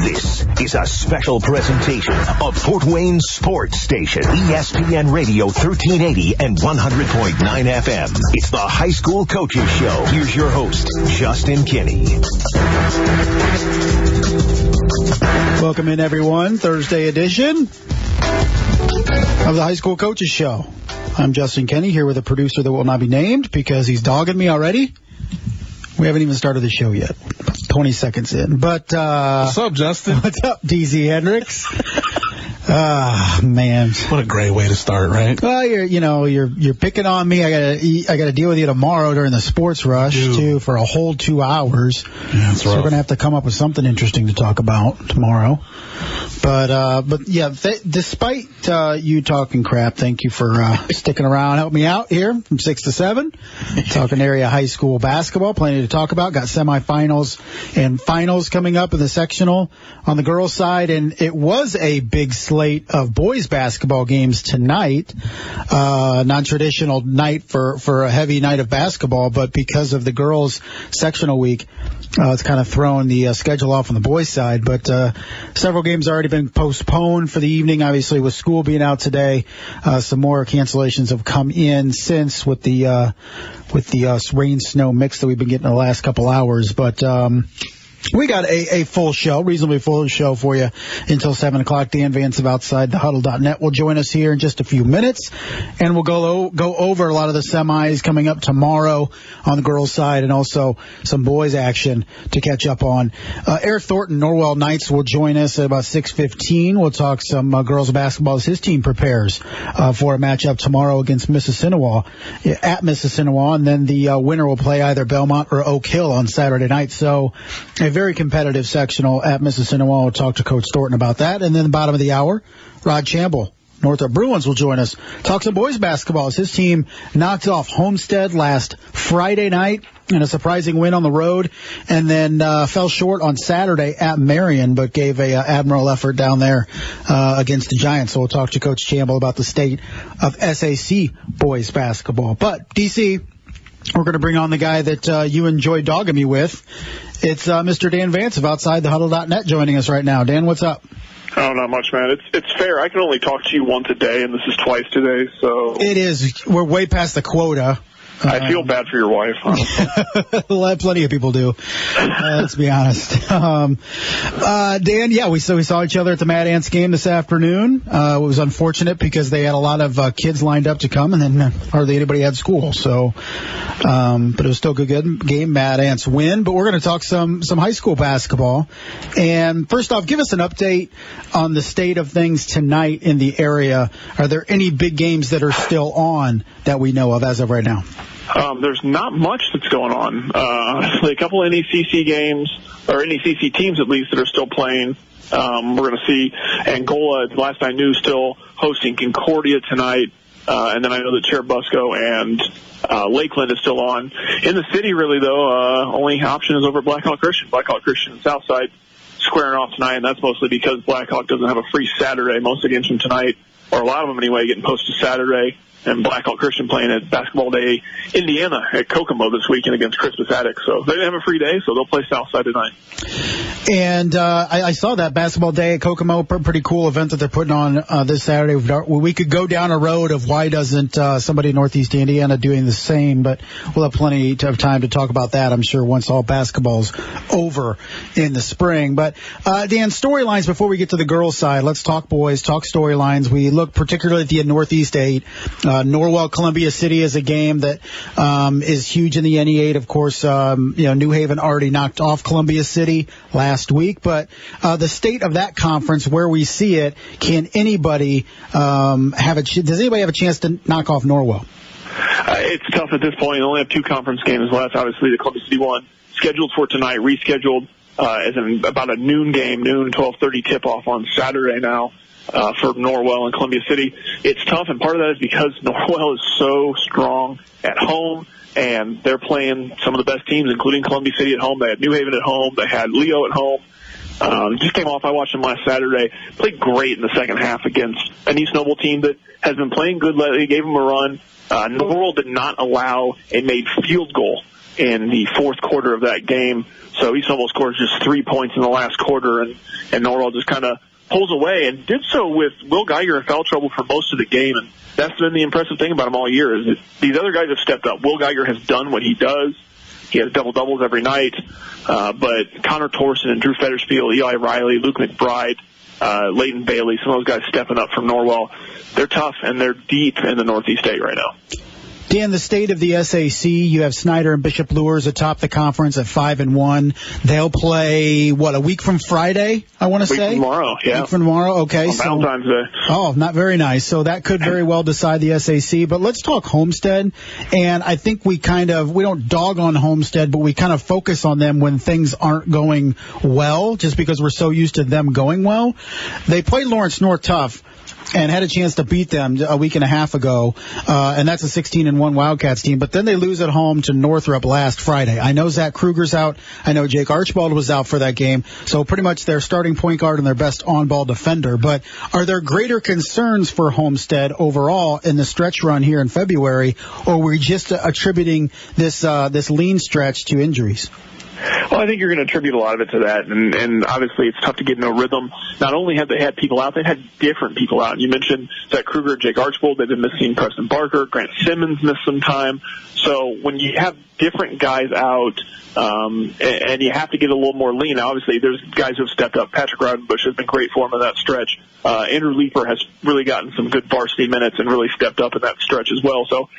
This is a special presentation of Fort Wayne Sports Station, ESPN Radio 1380 and 100.9 FM. It's the High School Coaches Show. Here's your host, Justin Kinney. Welcome in, everyone. Thursday edition of the High School Coaches Show. I'm Justin Kinney here with a producer that will not be named because he's dogging me already. We haven't even started the show yet. 20 seconds in. But what's up, Justin? What's up, DZ Hendricks? Man. What a great way to start, right? Well, you're picking on me. I gotta deal with you tomorrow during the sports rush too for a whole 2 hours. Yeah, that's so we're gonna have to come up with something interesting to talk about tomorrow. But yeah, despite you talking crap, thank you for sticking around, helping me out here from 6 to 7. Talking area high school basketball, plenty to talk about. Got semifinals and finals coming up in the sectional on the girls' side, and it was a big slate of boys basketball games tonight. Non-traditional night for a heavy night of basketball, but because of the girls' sectional week, it's kind of thrown the schedule off on the boys' side. But several games already been postponed for the evening, obviously with school being out today. Some more cancellations have come in since with the rain snow mix that we've been getting the last couple hours. But we got a full show, reasonably full show for you until 7 o'clock. Dan Vance of OutsideTheHuddle.net will join us here in just a few minutes, and we'll go over a lot of the semis coming up tomorrow on the girls' side and also some boys' action to catch up on. Eric Thornton, Norwell Knights, will join us at about 6:15. We'll talk some girls' basketball as his team prepares for a matchup tomorrow against Mississinawa at Mississinawa, and then the winner will play either Belmont or Oak Hill on Saturday night. So a very competitive sectional at Mississinawa. We'll talk to Coach Thornton about that. And then the bottom of the hour, Rod Chamble, Northrop Bruins, will join us. Talk some boys basketball as his team knocked off Homestead last Friday night in a surprising win on the road, and then fell short on Saturday at Marion, but gave a admirable effort down there against the Giants. So we'll talk to Coach Chamble about the state of SAC boys basketball. But, DC, we're going to bring on the guy that you enjoy dogging me with. It's Mr. Dan Vance of OutsideTheHuddle.net joining us right now. Dan, what's up? Oh, not much, man. It's fair. I can only talk to you once a day, and this is twice today, so... It is. We're way past the quota. I feel bad for your wife, honestly. Plenty of people do. Let's be honest. Dan, yeah, we saw each other at the Mad Ants game this afternoon. It was unfortunate because they had a lot of kids lined up to come, and then hardly anybody had school. So, but it was still a good game. Mad Ants win. But we're going to talk some high school basketball. And first off, give us an update on the state of things tonight in the area. Are there any big games that are still on that we know of as of right now? There's not much that's going on. Honestly, a couple of NECC games, or NECC teams at least, that are still playing. We're going to see Angola, last I knew, still hosting Concordia tonight. And then I know that Cherubusco and Lakeland is still on. In the city, really, though, only option is over at Blackhawk Christian. Blackhawk Christian and Southside squaring off tonight, and that's mostly because Blackhawk doesn't have a free Saturday. Most of the games from tonight, or a lot of them anyway, getting posted Saturday. And Blackhawk Christian playing at Basketball Day Indiana at Kokomo this weekend against Crispus Attucks. So they didn't have a free day, so they'll play Southside tonight. And I saw that Basketball Day at Kokomo, pretty cool event that they're putting on this Saturday. We could go down a road of why doesn't somebody in Northeast Indiana doing the same, but we'll have plenty of time to talk about that, I'm sure, once all basketball's over in the spring. But, Dan, storylines before we get to the girls' side. Let's talk boys, talk storylines. We look particularly at the Northeast 8. Norwell, Columbia City is a game that is huge in the NE8. Of course, New Haven already knocked off Columbia City last week. But the state of that conference, where we see it, can anybody does anybody have a chance to knock off Norwell? It's tough at this point. They only have two conference games left. Obviously, the Columbia City one scheduled for tonight, rescheduled as about a noon game, 12:30 tip-off on Saturday now. For Norwell and Columbia City. It's tough, and part of that is because Norwell is so strong at home, and they're playing some of the best teams, including Columbia City at home. They had New Haven at home. They had Leo at home. Just came off. I watched them last Saturday. Played great in the second half against an East Noble team that has been playing good lately. Gave them a run. Norwell did not allow a made field goal in the fourth quarter of that game. So East Norwell scores just 3 points in the last quarter, and Norwell just kind of pulls away, and did so with Will Geiger in foul trouble for most of the game. And that's been the impressive thing about him all year, is that these other guys have stepped up. Will Geiger has done what he does. He has double-doubles every night. But Connor Torson and Drew Fettersfield, Eli Riley, Luke McBride, Leighton Bailey, some of those guys stepping up from Norwell. They're tough, and they're deep in the Northeast 8 right now. Dan, the state of the SAC, you have Snyder and Bishop Luers atop the conference at 5-1. They'll play, a week from Friday, I want to say? Week from tomorrow, yeah. Week from tomorrow, okay. On Valentine's Day. Oh, not very nice. So that could very well decide the SAC. But let's talk Homestead. And I think we don't dog on Homestead, but we kind of focus on them when things aren't going well, just because we're so used to them going well. They played Lawrence North tough and had a chance to beat them a week and a half ago, and that's a 16-1 Wildcats team. But then they lose at home to Northrop last Friday. I know Zach Kruger's out. I know Jake Archibald was out for that game. So pretty much their starting point guard and their best on-ball defender. But are there greater concerns for Homestead overall in the stretch run here in February, or were we just attributing this lean stretch to injuries? Well, I think you're going to attribute a lot of it to that, and obviously it's tough to get in a rhythm. Not only have they had people out, they've had different people out. You mentioned Zach Kruger, Jake Archibald. They've been missing Preston Barker. Grant Simmons missed some time. So when you have different guys out, and you have to get a little more lean. Now, obviously, there's guys who have stepped up. Patrick Raudenbush has been great for him in that stretch. Andrew Leeper has really gotten some good varsity minutes and really stepped up in that stretch as well. So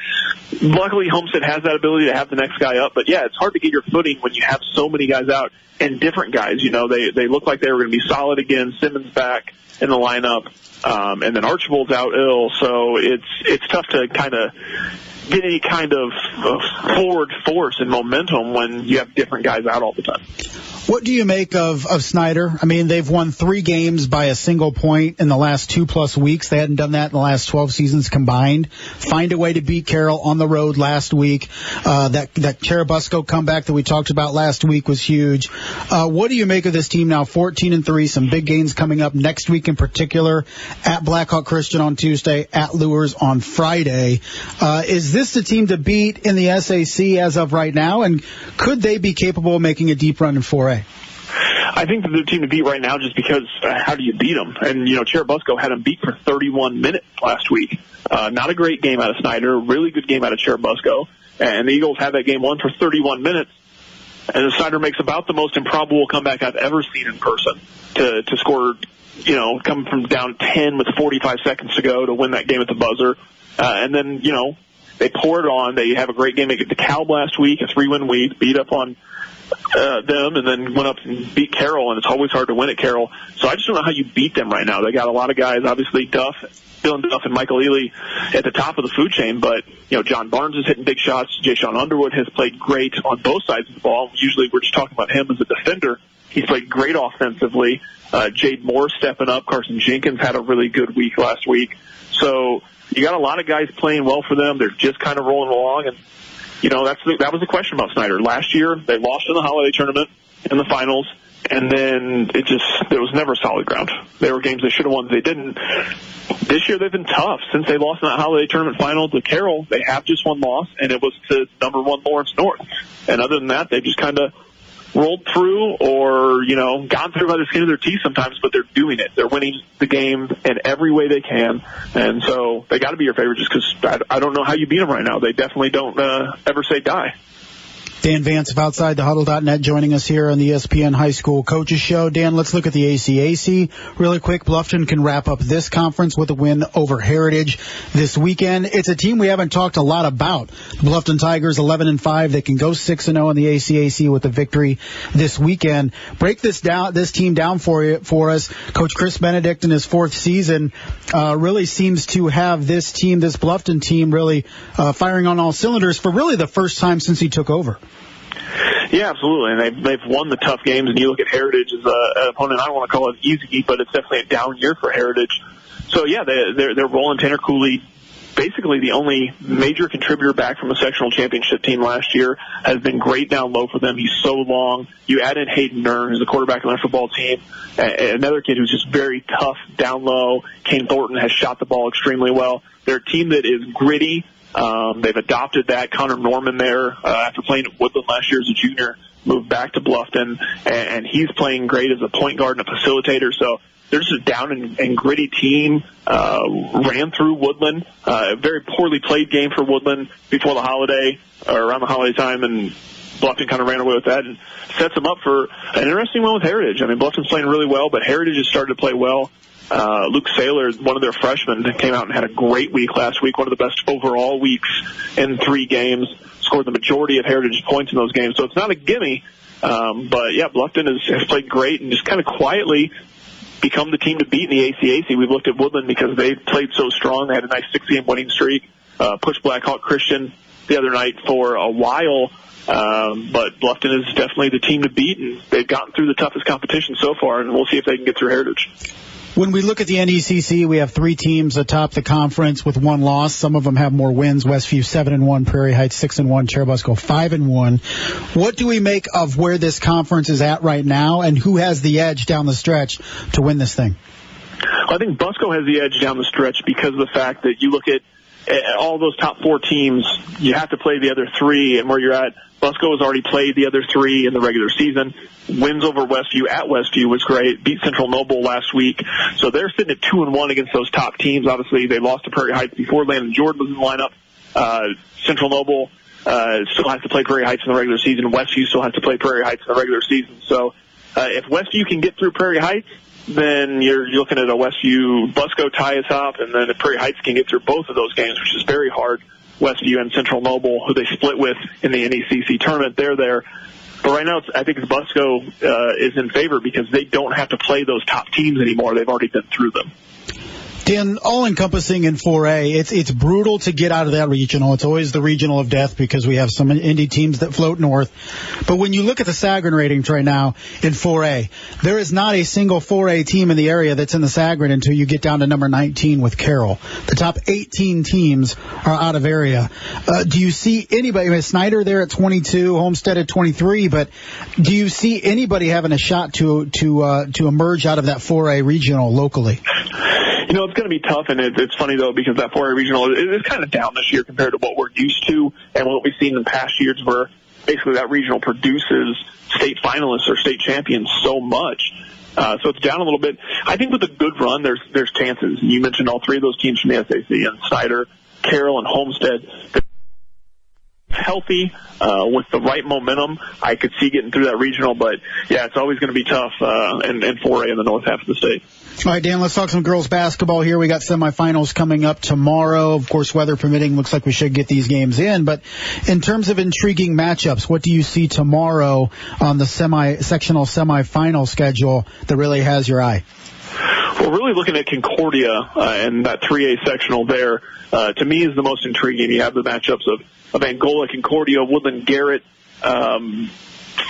luckily, Homestead has that ability to have the next guy up. But, yeah, it's hard to get your footing when you have so many guys out and different guys. You know, they look like they were going to be solid again. Simmons back in the lineup, and then Archibald's out ill. So it's tough to kind of get any kind of forward force and momentum when you have different guys out all the time. What do you make of Snyder? I mean, they've won 3 games by a single point in the last 2+ weeks. They hadn't done that in the last 12 seasons combined. Find a way to beat Carroll on the road last week. That Cherubusco comeback that we talked about last week was huge. What do you make of this team now? 14-3, some big games coming up next week in particular, at Blackhawk Christian on Tuesday, at Luers on Friday. Is this the team to beat in the SAC as of right now? And could they be capable of making a deep run in 4A? I think that they're the team to beat right now just because how do you beat them? And, Cherubusco had them beat for 31 minutes last week. Not a great game out of Snyder, really good game out of Cherubusco. And the Eagles had that game won for 31 minutes. And Snyder makes about the most improbable comeback I've ever seen in person to score, coming from down 10 with 45 seconds to go to win that game at the buzzer. And then, they pour it on. They have a great game against the DeKalb last week, a 3-win week, beat up on them, and then went up and beat Carroll, and it's always hard to win at Carroll. So I just don't know how you beat them right now. They got a lot of guys, obviously Dylan Duff and Michael Ely at the top of the food chain, but, John Barnes is hitting big shots. Jay Sean Underwood has played great on both sides of the ball. Usually we're just talking about him as a defender. He's played great offensively. Jade Moore stepping up. Carson Jenkins had a really good week last week. So you got a lot of guys playing well for them. They're just kind of rolling along, and that was the question about Snyder. Last year, they lost in the holiday tournament in the finals, and then there was never solid ground. There were games they should have won, they didn't. This year, they've been tough. Since they lost in that holiday tournament final to Carroll, they have just one loss, and it was to number 1 Lawrence North. And other than that, they've just kind of rolled through or, gone through by the skin of their teeth sometimes, but they're doing it. They're winning the game in every way they can. And so they got to be your favorite just because I don't know how you beat them right now. They definitely don't ever say die. Dan Vance of OutsideTheHuddle.net joining us here on the ESPN High School Coaches Show. Dan, let's look at the ACAC really quick. Bluffton can wrap up this conference with a win over Heritage this weekend. It's a team we haven't talked a lot about. The Bluffton Tigers 11-5. They can go 6-0 in the ACAC with a victory this weekend. Break this team down for us. Coach Chris Benedict in his 4th season really seems to have this Bluffton team really firing on all cylinders for really the first time since he took over. Yeah, absolutely. And they've won the tough games. And you look at Heritage as an opponent. I don't want to call it easy, but it's definitely a down year for Heritage. So yeah, they're rolling. Tanner Cooley, basically the only major contributor back from a sectional championship team last year, has been great down low for them. He's so long. You add in Hayden Nern, who's the quarterback on their football team, another kid who's just very tough down low. Kane Thornton has shot the ball extremely well. They're a team that is gritty. They've adopted that. Connor Norman there, after playing at Woodland last year as a junior, moved back to Bluffton, and he's playing great as a point guard and a facilitator. So they're just a down and gritty team. Ran through Woodland. A very poorly played game for Woodland before the holiday, or around the holiday time, and Bluffton kind of ran away with that and sets them up for an interesting one with Heritage. I mean, Bluffton's playing really well, but Heritage has started to play well. Luke Saylor, one of their freshmen, came out and had a great week last week, one of the best overall weeks in 3 games, scored the majority of Heritage points in those games. So it's not a gimme, but yeah, Bluffton has played great and just kind of quietly become the team to beat in the ACAC. We've looked at Woodland because they played so strong. They had a nice 6-game winning streak, pushed Blackhawk Christian the other night for a while. But Bluffton is definitely the team to beat, and they've gotten through the toughest competition so far, and we'll see if they can get through Heritage. When we look at the NECC, we have 3 teams atop the conference with 1 loss. Some of them have more wins. Westview 7-1, Prairie Heights 6-1, Cherubusco 5-1. What do we make of where this conference is at right now, and who has the edge down the stretch to win this thing? I think Busco has the edge down the stretch because of the fact that you look at all those top 4 teams, you have to play the other 3, and where you're at, Busco has already played the other 3 in the regular season. Wins over Westview at Westview was great. Beat Central Noble last week. So they're sitting at 2-1 against those top teams. Obviously, they lost to Prairie Heights before Landon Jordan was in the lineup. Central Noble still has to play Prairie Heights in the regular season. Westview still has to play Prairie Heights in the regular season. So if Westview can get through Prairie Heights, then you're looking at a Westview-Busco tie atop, and then if Prairie Heights can get through both of those games, which is very hard, Westview and Central Noble, who they split with in the NECC tournament, they're there. But right now, I think Busco is in favor because they don't have to play those top teams anymore. They've already been through them. Dan, all-encompassing in 4A, it's brutal to get out of that regional. It's always the regional of death because we have some indie teams that float north. But when you look at the Sagarin ratings right now in 4A, there is not a single 4A team in the area that's in the Sagarin until you get down to number 19 with Carroll. The top 18 teams are out of area. Do you see anybody, I mean, Snyder there at 22, Homestead at 23, but do you see anybody having a shot to emerge out of that 4A regional locally? You know, it's going to be tough, and it's funny, though, because that 4A regional is kind of down this year compared to what we're used to and what we've seen in past years where basically that regional produces state finalists or state champions so much. So it's down a little bit. I think with a good run, there's chances. You mentioned all 3 of those teams from the SAC, and Snyder, Carroll, and Homestead. Healthy, with the right momentum, I could see getting through that regional, but yeah, it's always going to be tough in 4A in the north half of the state. All right, Dan, let's talk some girls basketball here. We got semifinals coming up tomorrow. Of course, weather permitting, looks like we should get these games in. But in terms of intriguing matchups, what do you see tomorrow on the sectional semifinal schedule that really has your eye? We're really looking at Concordia and that 3A sectional there. To me, is the most intriguing. You have the matchups of Angola, Concordia, Woodland, Garrett.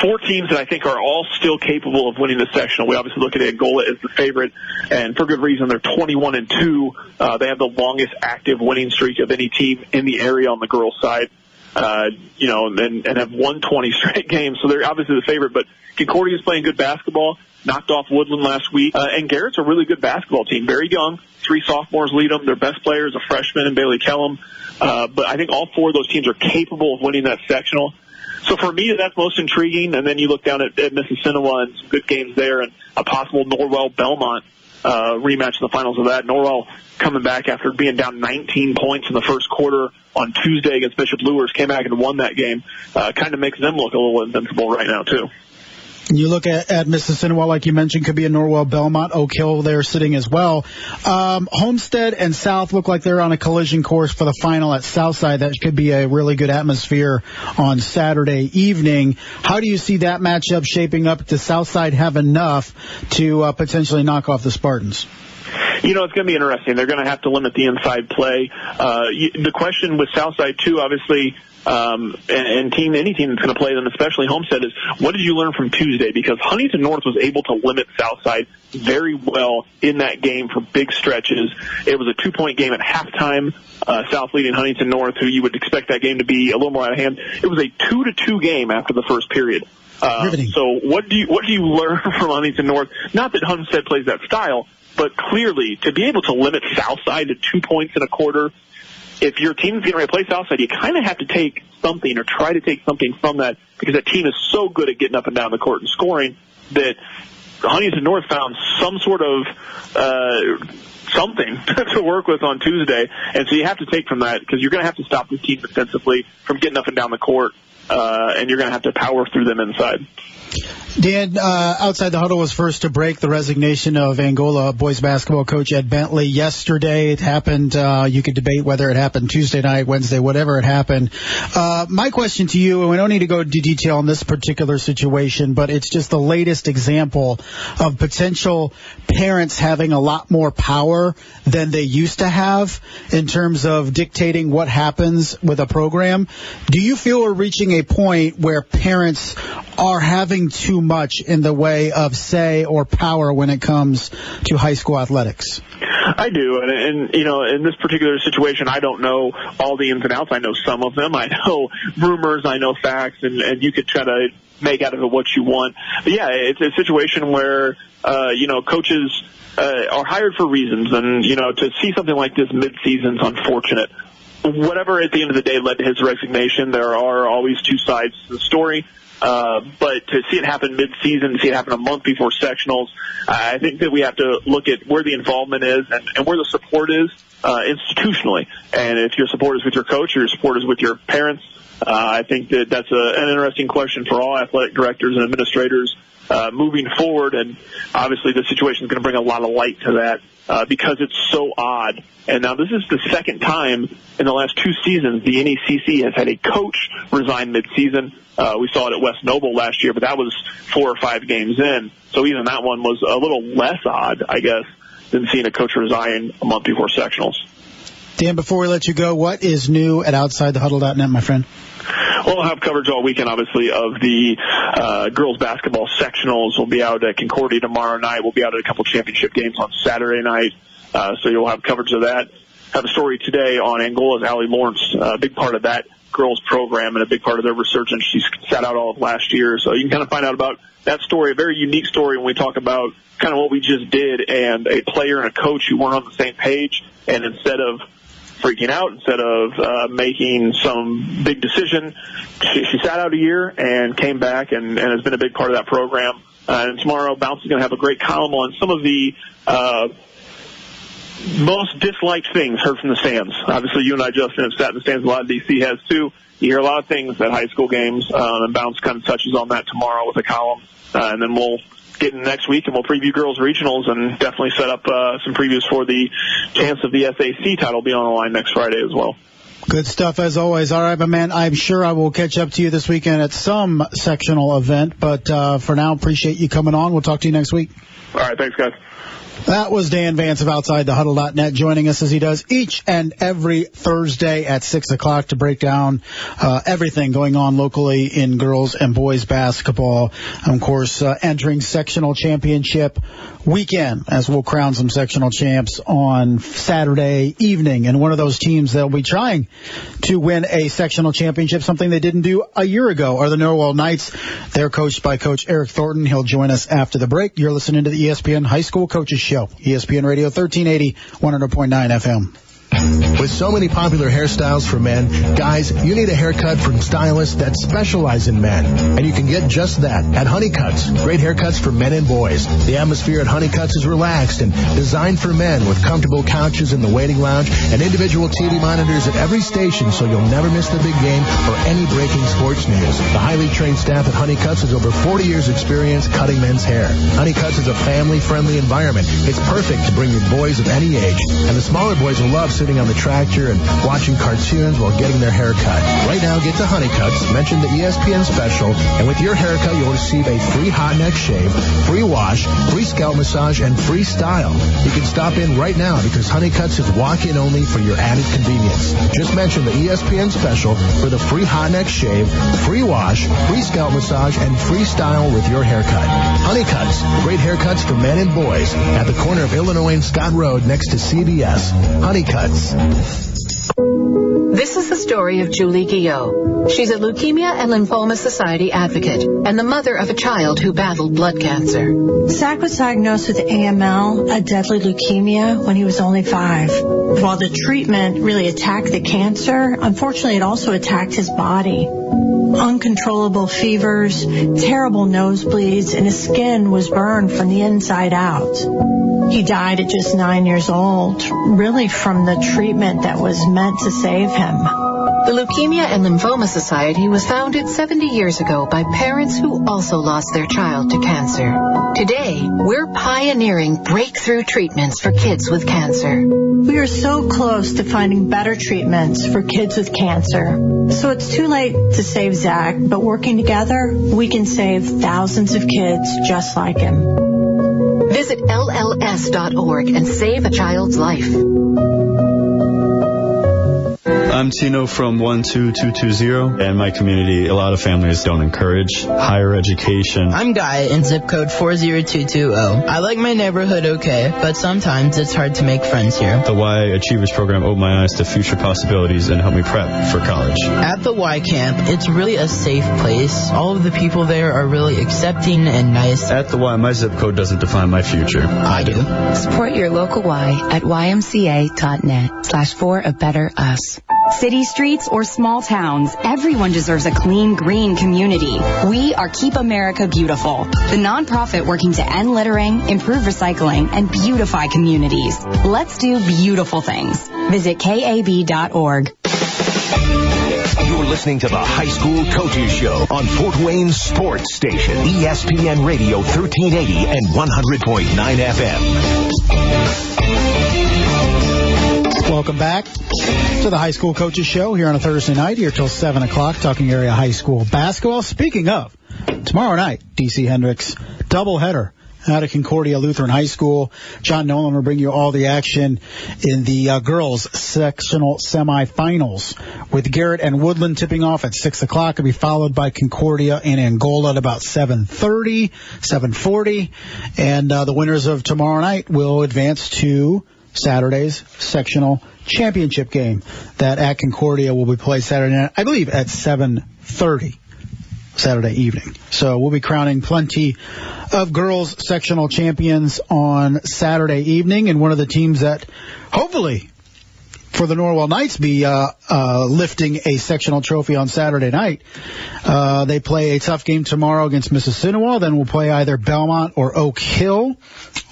4 teams that I think are all still capable of winning the sectional. We obviously look at Angola as the favorite, and for good reason. They're 21-2. They have the longest active winning streak of any team in the area on the girls' side. And have won 20 straight games. So they're obviously the favorite, but Concordia's playing good basketball, knocked off Woodland last week. And Garrett's a really good basketball team, very young. 3 sophomores lead them. Their best player is a freshman in Bailey Kellum. But I think all 4 of those teams are capable of winning that sectional. So for me, that's most intriguing. And then you look down at Mississinawa and some good games there, and a possible Norwell-Belmont rematch in the finals of that. Norwell coming back after being down 19 points in the first quarter on Tuesday against Bishop Luers, came back and won that game. Kind of makes them look a little invincible right now, too. You look at Mississinawa, like you mentioned, could be a Norwell Belmont. Oak Hill there sitting as well. Homestead and South look like they're on a collision course for the final at Southside. That could be a really good atmosphere on Saturday evening. How do you see that matchup shaping up? Does Southside have enough to potentially knock off the Spartans? You know, it's going to be interesting. They're going to have to limit the inside play. The question with Southside, too, obviously, and any team that's going to play them, especially Homestead, is what did you learn from Tuesday? Because Huntington North was able to limit Southside very well in that game for big stretches. It was a 2-point game at halftime. South leading Huntington North, who you would expect that game to be a little more out of hand. It was a 2-2 game after the first period. So what do you learn from Huntington North? Not that Homestead plays that style, but clearly to be able to limit Southside to 2 points in a quarter, if your team's getting ready to play Southside, you kind of have to take something or try to take something from that, because that team is so good at getting up and down the court and scoring that Huntington North found some sort of something to work with on Tuesday. And so you have to take from that, because you're going to have to stop this team defensively from getting up and down the court, and you're going to have to power through them inside. Dan, Outside the Huddle was first to break the resignation of Angola boys basketball coach Ed Bentley yesterday. It happened, you could debate whether it happened Tuesday night, Wednesday, whatever it happened. My question to you, and we don't need to go into detail on this particular situation, but it's just the latest example of potential parents having a lot more power than they used to have in terms of dictating what happens with a program. Do you feel we're reaching a point where parents are having too much in the way of say or power when it comes to high school athletics? I do, and you know, in this particular situation, I don't know all the ins and outs. I know some of them. I know rumors. I know facts, and you could try to make out of it what you want. But yeah, it's a situation where you know, coaches are hired for reasons, and you know, to see something like this mid-season is unfortunate. Whatever at the end of the day led to his resignation, there are always two sides to the story. But to see it happen mid-season, to see it happen a month before sectionals, I think that we have to look at where the involvement is and where the support is institutionally. And if your support is with your coach or your support is with your parents, I think that that's an interesting question for all athletic directors and administrators moving forward. And obviously the situation is going to bring a lot of light to that because it's so odd. And now this is the second time in the last two seasons the NECC has had a coach resign mid-season. We saw it at West Noble last year, but that was 4 or 5 games in. So even that one was a little less odd, I guess, than seeing a coach resign a month before sectionals. Dan, before we let you go, what is new at OutsideTheHuddle.net, my friend? Well, we'll have coverage all weekend, obviously, of the girls basketball sectionals. We'll be out at Concordia tomorrow night. We'll be out at a couple championship games on Saturday night. So you'll have coverage of that. Have a story today on Angola's Allie Lawrence, a big part of that girls program and a big part of their resurgence. She's sat out all of last year. So you can kind of find out about that story, a very unique story when we talk about kind of what we just did and a player and a coach who weren't on the same page. And instead of freaking out, instead of making some big decision, she sat out a year and came back and has been a big part of that program. And tomorrow, Bounce is going to have a great column on some of the most disliked things heard from the stands. Obviously, you and I, Justin, have sat in the stands. A lot of DC has, too. You hear a lot of things at high school games, and Bounce kind of touches on that tomorrow with a column. And then we'll get in next week, and we'll preview girls' regionals and definitely set up some previews for the chance of the SAC title being on the line next Friday as well. Good stuff, as always. All right, my man, I'm sure I will catch up to you this weekend at some sectional event. But for now, appreciate you coming on. We'll talk to you next week. All right, thanks, guys. That was Dan Vance of OutsideTheHuddle.net joining us as he does each and every Thursday at 6 o'clock to break down everything going on locally in girls and boys basketball. Of course, entering sectional championship weekend as we'll crown some sectional champs on Saturday evening. And one of those teams that will be trying to win a sectional championship, something they didn't do a year ago, are the Norwell Knights. They're coached by Coach Eric Thornton. He'll join us after the break. You're listening to the ESPN High School Coaches Show, ESPN Radio 1380, 100.9 FM. With so many popular hairstyles for men, guys, you need a haircut from stylists that specialize in men. And you can get just that at Honeycuts. Great haircuts for men and boys. The atmosphere at Honeycuts is relaxed and designed for men with comfortable couches in the waiting lounge and individual TV monitors at every station so you'll never miss the big game or any breaking sports news. The highly trained staff at Honeycuts has over 40 years experience cutting men's hair. Honeycuts is a family-friendly environment. It's perfect to bring your boys of any age. And the smaller boys will love sitting on the tractor and watching cartoons while getting their hair cut. Right now, get to Honeycuts, mention the ESPN special, and with your haircut, you'll receive a free hot neck shave, free wash, free scalp massage, and free style. You can stop in right now because Honeycuts is walk-in only for your added convenience. Just mention the ESPN special for the free hot neck shave, free wash, free scalp massage, and free style with your haircut. Honeycuts, great haircuts for men and boys at the corner of Illinois and Scott Road next to CBS. Honeycuts. This is the story of Julie Guillot. She's a Leukemia and Lymphoma Society advocate and the mother of a child who battled blood cancer. Zach was diagnosed with AML, a deadly leukemia, when he was only 5. While the treatment really attacked the cancer, unfortunately it also attacked his body. Uncontrollable fevers, terrible nosebleeds, and his skin was burned from the inside out. He died at just 9 years old, really from the treatment that was meant to save him. The Leukemia and Lymphoma Society was founded 70 years ago by parents who also lost their child to cancer. Today, we're pioneering breakthrough treatments for kids with cancer. We are so close to finding better treatments for kids with cancer. So it's too late to save Zach, but working together, we can save thousands of kids just like him. Visit LLS.org and save a child's life. I'm Tino from 12220. In my community, a lot of families don't encourage higher education. I'm Guy in zip code 40220. I like my neighborhood okay, but sometimes it's hard to make friends here. The Y Achievers program opened my eyes to future possibilities and helped me prep for college. At the Y camp, it's really a safe place. All of the people there are really accepting and nice. At the Y, my zip code doesn't define my future. I do. Support your local Y at ymca.net/for-a-better-us. City streets or small towns, everyone deserves a clean, green community. We are Keep America Beautiful, the nonprofit working to end littering, improve recycling, and beautify communities. Let's do beautiful things. Visit KAB.org. You're listening to the High School Coaches Show on Fort Wayne Sports Station, ESPN Radio 1380 and 100.9 FM. Welcome back to the High School Coaches Show here on a Thursday night, here till 7 o'clock, talking area high school basketball. Speaking of, tomorrow night, D.C. Hendricks doubleheader out of Concordia Lutheran High School. John Nolan will bring you all the action in the girls' sectional semifinals, with Garrett and Woodland tipping off at 6 o'clock. It'll be followed by Concordia and Angola at about 7:30, 7:40. And the winners of tomorrow night will advance to Saturday's sectional championship game that at Concordia will be played Saturday night, I believe, at 7:30 Saturday evening. So we'll be crowning plenty of girls sectional champions on Saturday evening, and one of the teams that hopefully for the Norwell Knights be lifting a sectional trophy on Saturday night. They play a tough game tomorrow against Mississinawa. Then we'll play either Belmont or Oak Hill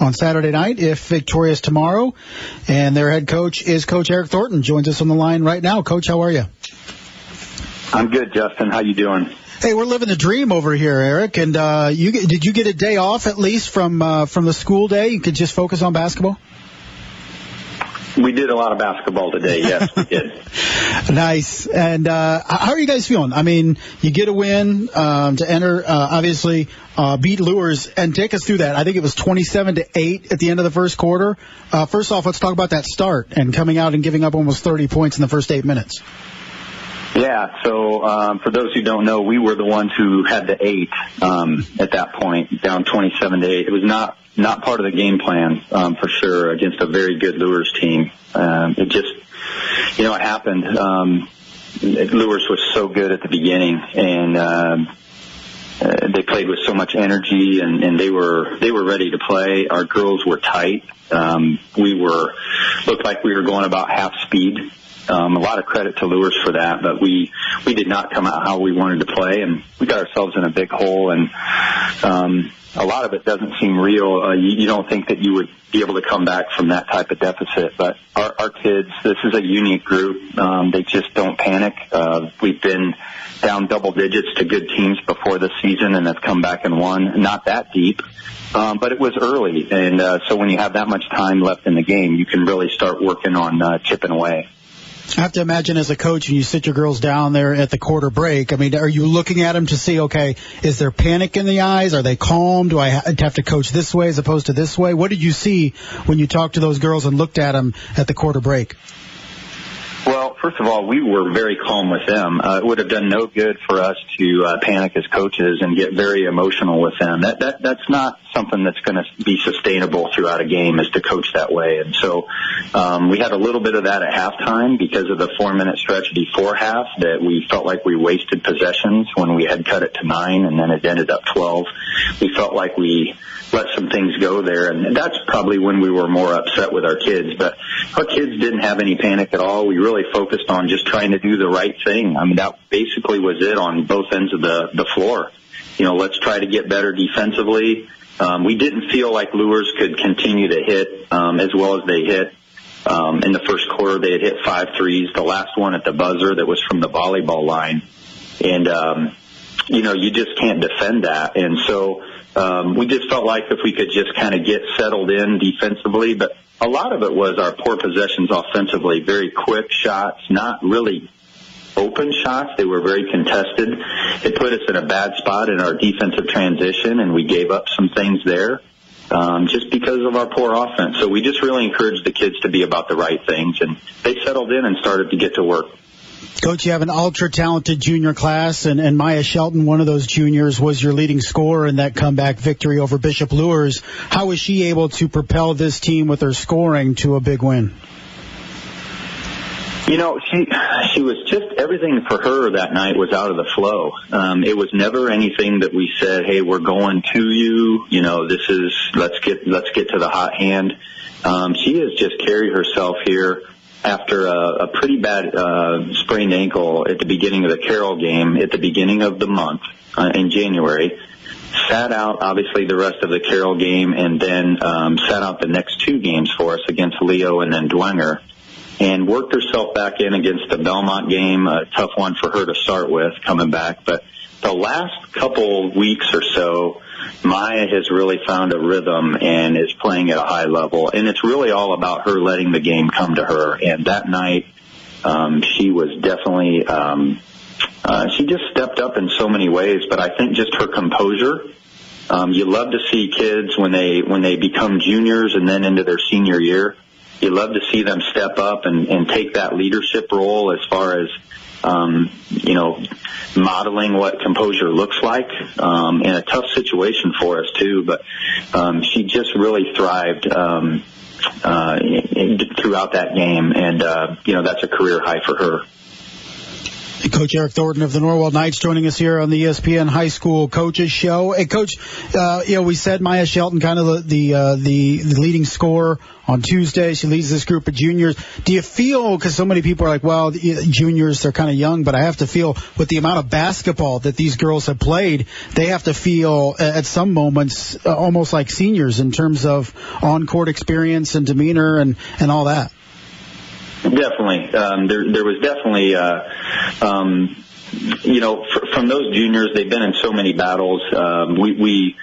on Saturday night if victorious tomorrow. And their head coach is Coach Eric Thornton. Joins us on the line right now. Coach, how are you? I'm good, Justin. How you doing? Hey, we're living the dream over here, Eric. And did you get a day off at least from the school day? You could just focus on basketball? We did a lot of basketball today, yes, we did. Nice. And how are you guys feeling? I mean, you get a win to enter, obviously, beat Lures, and take us through that. I think it was 27-8 at the end of the first quarter. First off, let's talk about that start and coming out and giving up almost 30 points in the first 8 minutes. Yeah, so for those who don't know, we were the ones who had the 8 at that point, down 27-8. It was not part of the game plan, for sure, against a very good Lures team. It just, it happened. Lures was so good at the beginning, and they played with so much energy, and they were ready to play. Our girls were tight. Looked like we were going about half speed. A lot of credit to Lures for that, but we did not come out how we wanted to play, and we got ourselves in a big hole, and a lot of it doesn't seem real. You don't think that you would be able to come back from that type of deficit, but our kids, this is a unique group. They just don't panic. We've been down double digits to good teams before this season and have come back and won. Not that deep, but it was early, and so when you have that much time left in the game, you can really start working on chipping away. I have to imagine as a coach, when you sit your girls down there at the quarter break, I mean, are you looking at them to see, okay, is there panic in the eyes? Are they calm? Do I have to coach this way as opposed to this way? What did you see when you talked to those girls and looked at them at the quarter break? Well, first of all, we were very calm with them. It would have done no good for us to panic as coaches and get very emotional with them. That's not something that's going to be sustainable throughout a game, is to coach that way. And so we had a little bit of that at halftime because of the 4-minute stretch before half that we felt like we wasted possessions when we had cut it to 9 and then it ended up 12. We felt like we let some things go there, and that's probably when we were more upset with our kids. But our kids didn't have any panic at all. We really focused on just trying to do the right thing. I mean, that basically was it on both ends of the floor. Let's try to get better defensively. We didn't feel like Lures could continue to hit as well as they hit. In the first quarter, they had hit 5 threes, the last one at the buzzer that was from the volleyball line. And, you just can't defend that. And so we just felt like if we could just kind of get settled in defensively. But a lot of it was our poor possessions offensively, very quick shots, not really open shots. They were very contested. It put us in a bad spot in our defensive transition, and we gave up some things there just because of our poor offense. So we just really encouraged the kids to be about the right things, and they settled in and started to get to work. Coach, you have an ultra-talented junior class, and Maya Shelton, one of those juniors, was your leading scorer in that comeback victory over Bishop Lures. How was she able to propel this team with her scoring to a big win? She was just, everything for her that night was out of the flow. It was never anything that we said, hey, we're going to you. Let's get to the hot hand. She has just carried herself here after a pretty bad sprained ankle at the beginning of the Carroll game at the beginning of the month in January. Sat out, obviously, the rest of the Carroll game, and then sat out the next 2 games for us against Leo and then Dwenger, and worked herself back in against the Belmont game, a tough one for her to start with coming back. But the last couple weeks or so, Maya has really found a rhythm and is playing at a high level. And it's really all about her letting the game come to her. And that night, she was definitely, she just stepped up in so many ways. But I think just her composure, you love to see kids when they become juniors and then into their senior year. You love to see them step up and take that leadership role as far as, modeling what composure looks like in a tough situation for us, too. But she just really thrived throughout that game, and, that's a career high for her. Coach Eric Thornton of the Norwell Knights joining us here on the ESPN High School Coaches Show. Hey, Coach, we said Maya Shelton kind of the leading scorer on Tuesday. She leads this group of juniors. Do you feel, because so many people are like, well, juniors, they're kind of young, but I have to feel with the amount of basketball that these girls have played, they have to feel at some moments almost like seniors in terms of on-court experience and demeanor and all that? Definitely. There was definitely, from those juniors, they've been in so many battles. We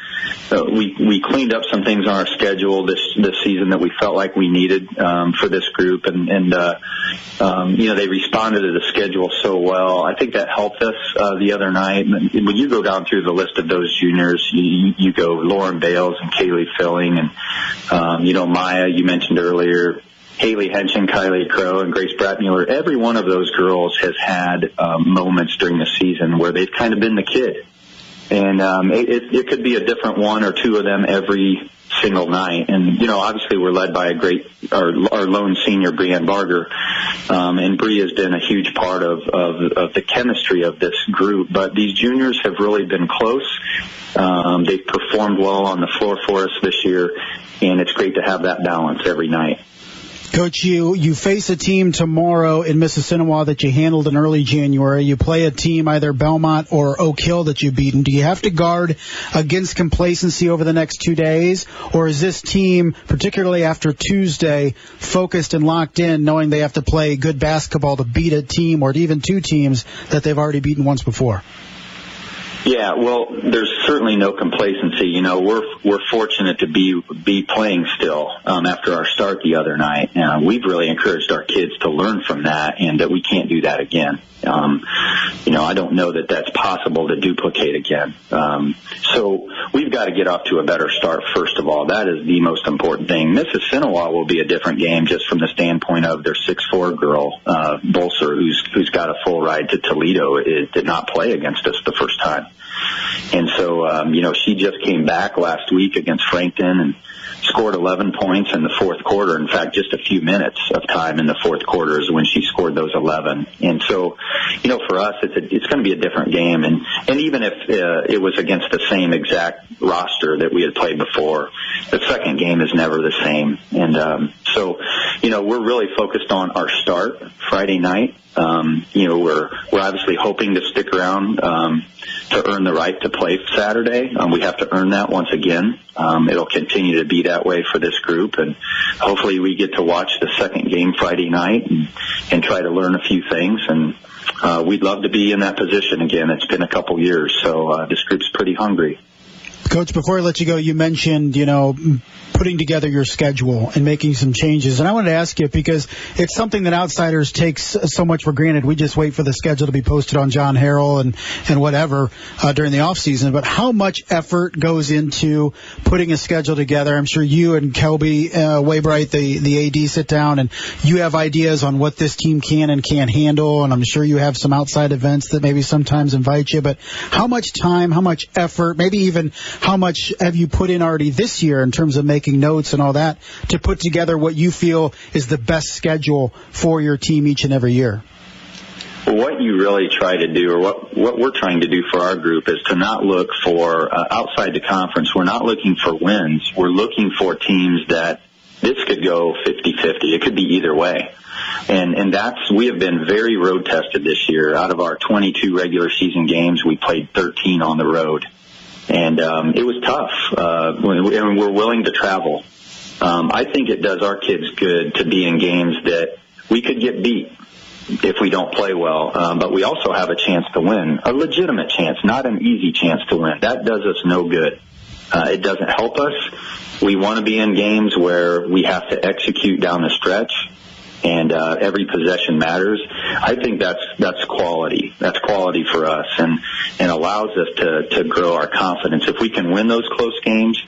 cleaned up some things on our schedule this season that we felt like we needed for this group, and they responded to the schedule so well. I think that helped us the other night. When you go down through the list of those juniors, you go Lauren Bales and Kaylee Filling, and Maya, you mentioned earlier, Haley Henshin, Kylie Crow, and Grace Brattmuller. Every one of those girls has had moments during the season where they've kind of been the kid. And it could be a different 1 or 2 of them every single night. And, obviously we're led by our lone senior, Brianne Barger. And Bree has been a huge part of the chemistry of this group. But these juniors have really been close. They've performed well on the floor for us this year. And it's great to have that balance every night. Coach, you face a team tomorrow in Mississinewa that you handled in early January. You play a team, either Belmont or Oak Hill, that you've beaten. Do you have to guard against complacency over the next 2 days? Or is this team, particularly after Tuesday, focused and locked in, knowing they have to play good basketball to beat a team or even 2 teams that they've already beaten once before? Yeah, well, there's certainly no complacency. We're fortunate to be playing still after our start the other night. We've really encouraged our kids to learn from that, and that we can't do that again. I don't know that that's possible to duplicate again. So we've got to get off to a better start, first of all. That is the most important thing. Mississinawa will be a different game just from the standpoint of their 6'4" girl, Bolser, who's got a full ride to Toledo. It did not play against us the first time. And so, she just came back last week against Frankton and scored 11 points in the fourth quarter. In fact, just a few minutes of time in the fourth quarter is when she scored those 11. And so, for us, it's going to be a different game. And even if it was against the same exact roster that we had played before, the second game is never the same. And so, we're really focused on our start Friday night. We're obviously hoping to stick around to earn the right to play Saturday. We have to earn that once again. It'll continue to be that way for this group, and hopefully we get to watch the second game Friday night and try to learn a few things. And we'd love to be in that position again. It's been a couple years, so this group's pretty hungry. Coach, before I let you go, you mentioned, putting together your schedule and making some changes. And I wanted to ask you, because it's something that outsiders take so much for granted. We just wait for the schedule to be posted on John Harrell and whatever during the off season. But how much effort goes into putting a schedule together? I'm sure you and Kelby Waybright, the AD, sit down and you have ideas on what this team can and can't handle. And I'm sure you have some outside events that maybe sometimes invite you. But how much time, how much effort, maybe even how much have you put in already this year in terms of making notes and all that to put together what you feel is the best schedule for your team each and every year? Well, what you really try to do, or what we're trying to do for our group, is to not look for outside the conference. We're not looking for wins. We're looking for teams that this could go 50-50. It could be either way. And we have been very road tested this year. Out of our 22 regular season games, we played 13 on the road. And it was tough, and we're willing to travel. I think it does our kids good to be in games that we could get beat if we don't play well, but we also have a chance to win, a legitimate chance, not an easy chance to win. That does us no good. It doesn't help us. We want to be in games where we have to execute down the stretch, and every possession matters. I think that's quality. That's quality for us, and allows us to grow our confidence. If we can win those close games,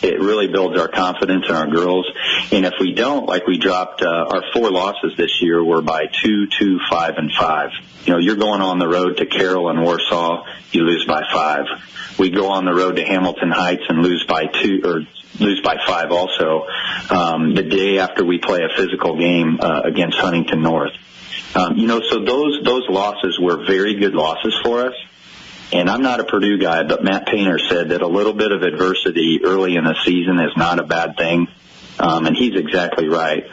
it really builds our confidence in our girls. And if we don't, like we dropped our 4 losses this year were by 2, 2, 5, and 5. You're going on the road to Carroll and Warsaw, you lose by 5. We go on the road to Hamilton Heights and lose by 2 or lose by 5 also, the day after we play a physical game against Huntington North. So those losses were very good losses for us. And I'm not a Purdue guy, but Matt Painter said that a little bit of adversity early in the season is not a bad thing. And he's exactly right.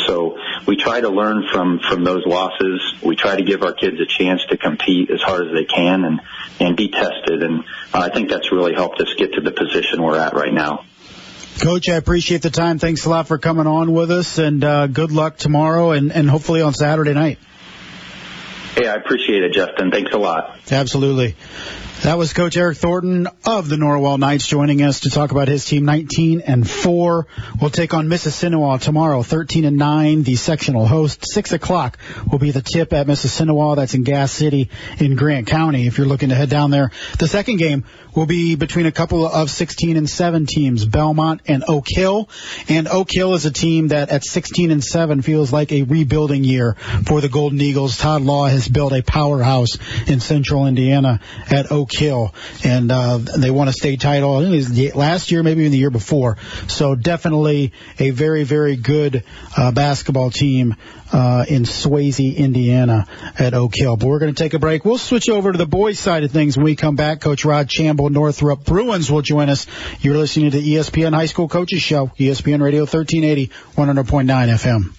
So we try to learn from those losses. We try to give our kids a chance to compete as hard as they can and be tested. And I think that's really helped us get to the position we're at right now. Coach, I appreciate the time. Thanks a lot for coming on with us, and good luck tomorrow and hopefully on Saturday night. Hey, I appreciate it, Justin. Thanks a lot. Absolutely. That was Coach Eric Thornton of the Norwell Knights joining us to talk about his team, 19-4. We'll take on Mississinawa tomorrow, 13-9, the sectional host. 6 o'clock will be the tip at Mississinawa. That's in Gas City in Grant County if you're looking to head down there. The second game will be between a couple of 16-7 teams, Belmont and Oak Hill. And Oak Hill is a team that at 16-7 feels like a rebuilding year for the Golden Eagles. Todd Law has built a powerhouse in Central Indiana at Oak Hill, and they won a state title. I think it was last year, maybe even the year before. So definitely a very, very good basketball team in Swayze, Indiana at Oak Hill. But we're going to take a break. We'll switch over to the boys' side of things when we come back. Coach Rod Chamble, Northrop Bruins, will join us. You're listening to ESPN High School Coaches Show, ESPN Radio 1380, 100.9 FM.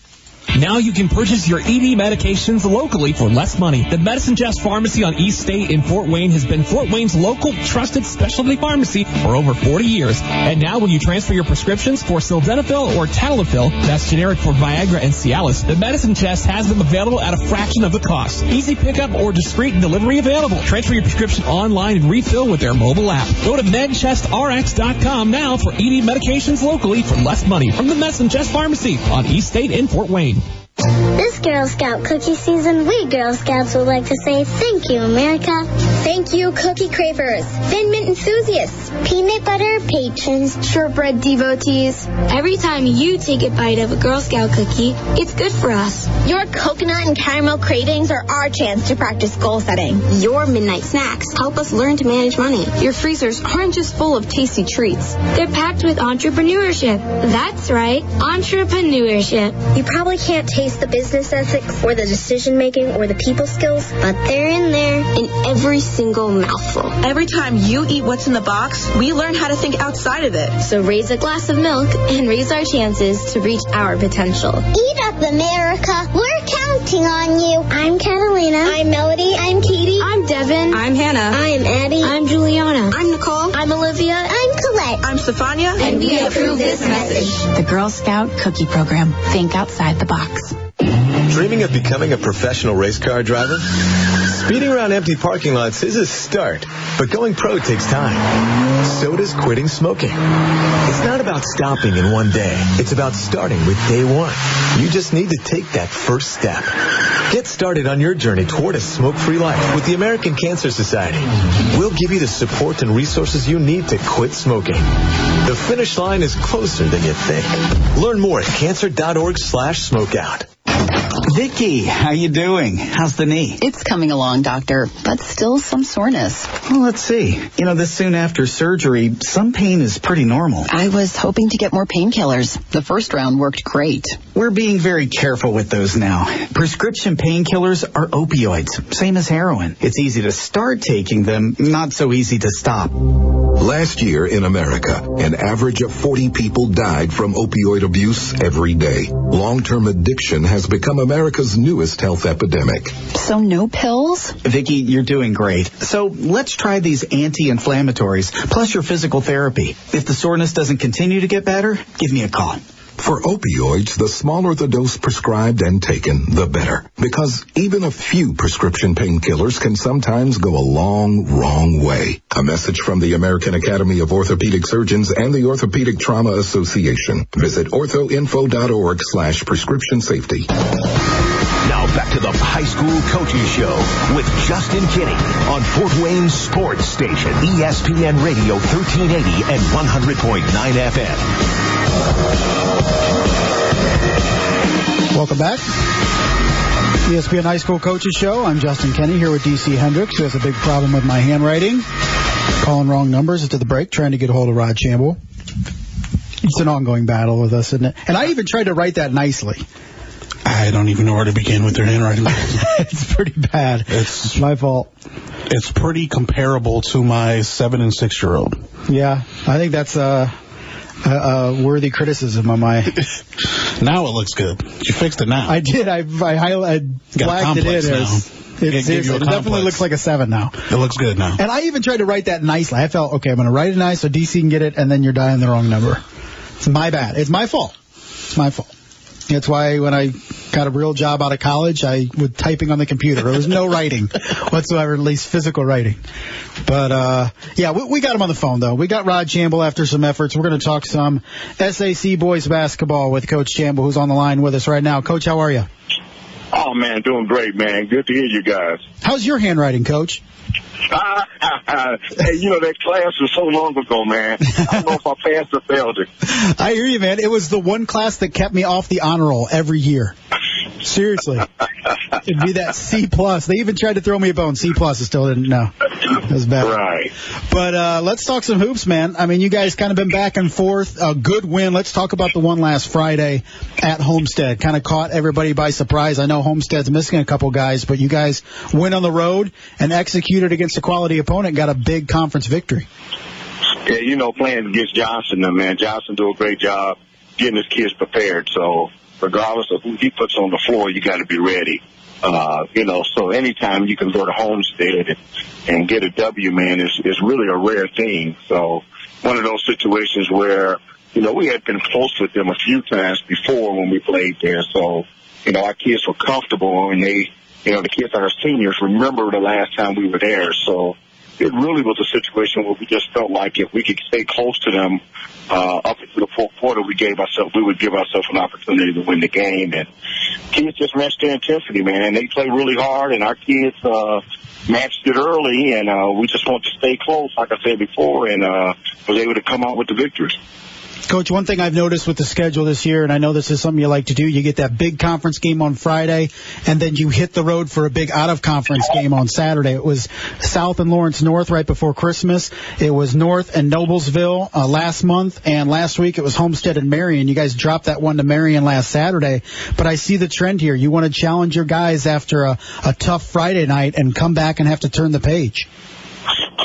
Now you can purchase your ED medications locally for less money. The Medicine Chest Pharmacy on East State in Fort Wayne has been Fort Wayne's local trusted specialty pharmacy for over 40 years. And now when you transfer your prescriptions for sildenafil or tadalafil, that's generic for Viagra and Cialis, the Medicine Chest has them available at a fraction of the cost. Easy pickup or discreet delivery available. Transfer your prescription online and refill with their mobile app. Go to MedChestRx.com now for ED medications locally for less money from the Medicine Chest Pharmacy on East State in Fort Wayne. This Girl Scout cookie season, we Girl Scouts would like to say thank you, America. Thank you, cookie cravers, Thin Mint enthusiasts, peanut butter patrons, shortbread devotees. Every time you take a bite of a Girl Scout cookie, it's good for us. Your coconut and caramel cravings are our chance to practice goal setting. Your midnight snacks help us learn to manage money. Your freezers aren't just full of tasty treats. They're packed with entrepreneurship. That's right, entrepreneurship. You probably can't taste the business ethics or the decision making or the people skills, but they're in there in every single mouthful. Every time you eat what's in the box, we learn how to think outside of it. So raise a glass of milk and raise our chances to reach our potential. Eat up, America. We're counting on you. I'm Catalina. I'm Melody. I'm Katie. I'm Devin. I'm Hannah. I'm Addie. I'm Juliana. I'm Nicole. I'm Olivia. I'm Colette. I'm Stefania. And we approve this message. The Girl Scout Cookie Program. Think outside the box. Dreaming of becoming a professional race car driver? Speeding around empty parking lots is a start, but going pro takes time. So does quitting smoking. It's not about stopping in one day. It's about starting with day one. You just need to take that first step. Get started on your journey toward a smoke-free life with the American Cancer Society. We'll give you the support and resources you need to quit smoking. The finish line is closer than you think. Learn more at cancer.org/smokeout. Vicky, how you doing? How's the knee? It's coming along, doctor, but still some soreness. Well, let's see. This soon after surgery, some pain is pretty normal. I was hoping to get more painkillers. The first round worked great. We're being very careful with those now. Prescription painkillers are opioids, same as heroin. It's easy to start taking them, not so easy to stop. Last year in America, an average of 40 people died from opioid abuse every day. Long-term addiction has become America's newest health epidemic. So no pills? Vicky, you're doing great. So let's try these anti-inflammatories, plus your physical therapy. If the soreness doesn't continue to get better, give me a call. For opioids, the smaller the dose prescribed and taken, the better. Because even a few prescription painkillers can sometimes go a wrong way. A message from the American Academy of Orthopedic Surgeons and the Orthopedic Trauma Association. Visit orthoinfo.org/prescription safety. Now back to the High School Coaches Show with Justin Kinney on Fort Wayne Sports Station, ESPN Radio 1380 and 100.9 FM. Welcome back. ESPN High School Coaches Show. I'm Justin Kenny here with DC Hendricks, who has a big problem with my handwriting. Calling wrong numbers into the break, trying to get a hold of Rod Chamble. It's an ongoing battle with us, isn't it? And I even tried to write that nicely. I don't even know where to begin with your handwriting. It's pretty bad. It's my fault. It's pretty comparable to my 7- and 6-year-old. Yeah, I think that's a worthy criticism of my... Now it looks good. You fixed it now. I did. I flagged it in as... It definitely looks like a 7 now. It looks good now. And I even tried to write that nicely. I felt, okay, I'm going to write it nice so DC can get it, and then you're dialing the wrong number. It's my bad. It's my fault. It's my fault. That's why when I got a real job out of college, I was typing on the computer. There was no writing whatsoever, at least physical writing. But, yeah, we got him on the phone, though. We got Rod Chamble after some efforts. We're going to talk some SAC boys basketball with Coach Chamble, who's on the line with us right now. Coach, how are you? Oh, man, doing great, man. Good to hear you guys. How's your handwriting, Coach? Hey, that class was so long ago, man. I don't know if I passed or failed it. I hear you, man. It was the one class that kept me off the honor roll every year. Seriously. It'd be that C+. They even tried to throw me a bone. C+, I still didn't know. It was bad. Right. But let's talk some hoops, man. I mean, you guys kind of been back and forth. A good win. Let's talk about the one last Friday at Homestead. Kind of caught everybody by surprise. I know Homestead's missing a couple guys, but you guys went on the road and executed against a quality opponent, got a big conference victory. Yeah, playing against Johnson, man. Johnson do a great job getting his kids prepared. So regardless of who he puts on the floor, you got to be ready. So anytime you can go to Homestead and get a W, man, is really a rare thing. So one of those situations where, we had been close with them a few times before when we played there. So, our kids were comfortable and the kids that are seniors remember the last time we were there. So, it really was a situation where we just felt like if we could stay close to them up into the fourth quarter, we would give ourselves an opportunity to win the game. And kids just matched their intensity, man. They play really hard, and our kids matched it early, and we just wanted to stay close, like I said before, and was able to come out with the victories. Coach, one thing I've noticed with the schedule this year, and I know this is something you like to do, you get that big conference game on Friday, and then you hit the road for a big out-of-conference game on Saturday. It was South and Lawrence North right before Christmas. It was North and Noblesville last month, and last week it was Homestead and Marion. You guys dropped that one to Marion last Saturday, but I see the trend here. You want to challenge your guys after a tough Friday night and come back and have to turn the page.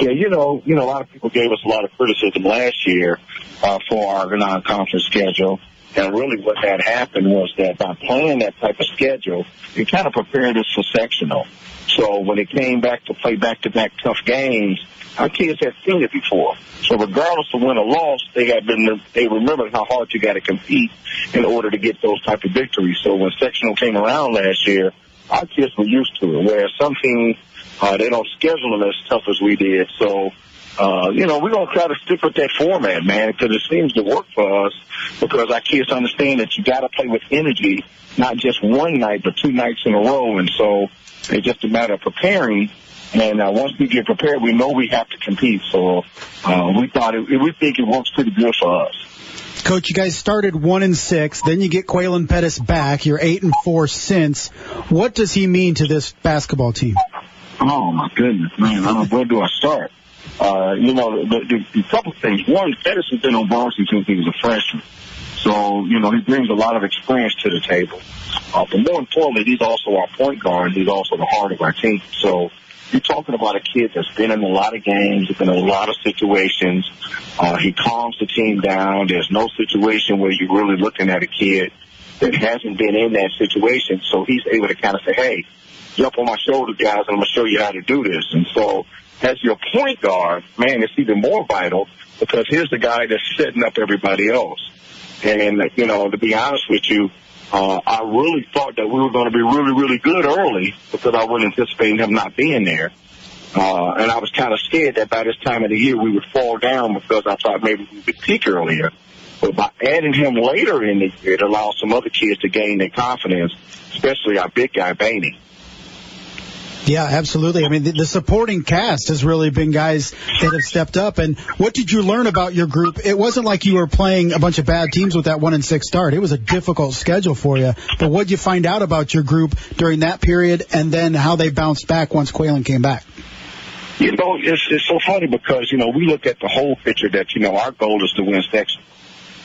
Yeah, you know, a lot of people gave us a lot of criticism last year for our non-conference schedule. And really what had happened was that by playing that type of schedule, it kind of prepared us for sectional. So when it came back to play back-to-back tough games, our kids had seen it before. So regardless of win or loss, they remembered how hard you got to compete in order to get those type of victories. So when sectional came around last year, our kids were used to it, whereas some teams, they don't schedule them as tough as we did. So, we're going to try to stick with that format, man, because it seems to work for us because our kids understand that you got to play with energy, not just one night, but 2 nights in a row. And so it's just a matter of preparing. And once we get prepared, we know we have to compete. So we think it works pretty good for us. Coach, you guys started 1-6, then you get Quaylen Pettis back. You're 8-4 since. What does he mean to this basketball team? Oh, my goodness, man. Where do I start? The couple things. One, Pettis has been on varsity since he was a freshman. So, he brings a lot of experience to the table. But more importantly, he's also our point guard. He's also the heart of our team. So you're talking about a kid that's been in a lot of games, been in a lot of situations. He calms the team down. There's no situation where you're really looking at a kid that hasn't been in that situation. So he's able to kind of say, hey, jump on my shoulder, guys, and I'm going to show you how to do this. And so as your point guard, man, it's even more vital because here's the guy that's setting up everybody else. And, to be honest with you, I really thought that we were going to be really, really good early because I wasn't anticipating him not being there. And I was kind of scared that by this time of the year we would fall down because I thought maybe we would peak earlier. But by adding him later in the year, it allows some other kids to gain their confidence, especially our big guy, Bainey. Yeah, absolutely. I mean, the supporting cast has really been guys that have stepped up. And what did you learn about your group? It wasn't like you were playing a bunch of bad teams with that 1-6 start. It was a difficult schedule for you. But what did you find out about your group during that period and then how they bounced back once Quaylen came back? It's so funny because, we look at the whole picture that, our goal is to win section.